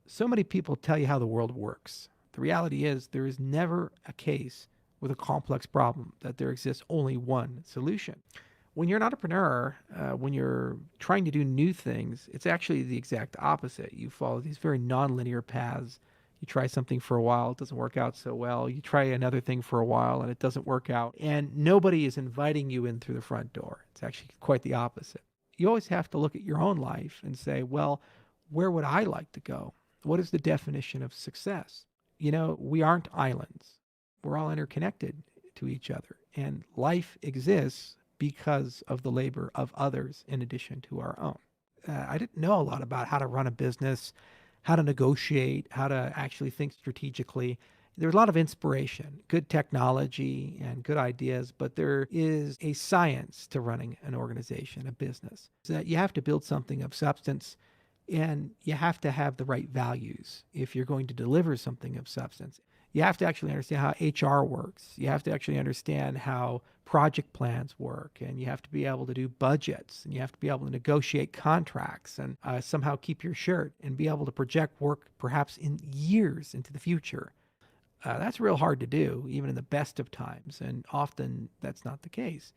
So many people tell you how the world works. The reality is, there is never a case with a complex problem that there exists only one solution. When you're an entrepreneur, when you're trying to do new things, it's actually the exact opposite. You follow these very nonlinear paths. You try something for a while, it doesn't work out so well. You try another thing for a while, and it doesn't work out. And nobody is inviting you in through the front door. It's actually quite the opposite. You always have to look at your own life and say, well, where would I like to go? What is the definition of success? We aren't islands. We're all interconnected to each other. And life exists because of the labor of others in addition to our own. I didn't know a lot about how to run a business, how to negotiate, how to actually think strategically. There's a lot of inspiration, good technology, and good ideas, but there is a science to running an organization, a business. So that you have to build something of substance, and you have to have the right values if you're going to deliver something of substance. You have to actually understand how HR works. You have to actually understand how project plans work, and you have to be able to do budgets, and you have to be able to negotiate contracts and somehow keep your shirt and be able to project work perhaps in years into the future. That's real hard to do, even in the best of times, and often that's not the case.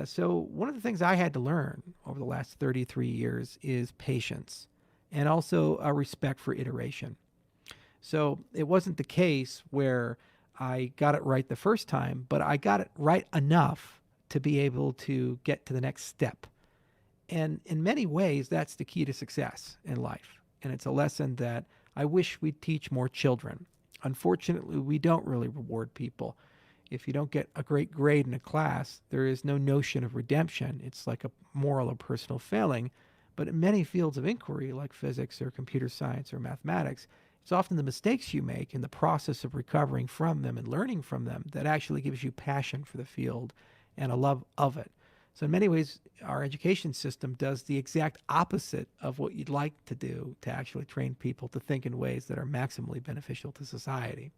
So, one of the things I had to learn over the last 33 years is patience and also a respect for iteration. So, it wasn't the case where I got it right the first time, but I got it right enough to be able to get to the next step. And in many ways, that's the key to success in life. And it's a lesson that I wish we'd teach more children. Unfortunately, we don't really reward people. If you don't get a great grade in a class, there is no notion of redemption. It's like a moral or personal failing. But in many fields of inquiry, like physics or computer science or mathematics, it's often the mistakes you make in the process of recovering from them and learning from them that actually gives you passion for the field and a love of it. So, in many ways, our education system does the exact opposite of what you'd like to do to actually train people to think in ways that are maximally beneficial to society.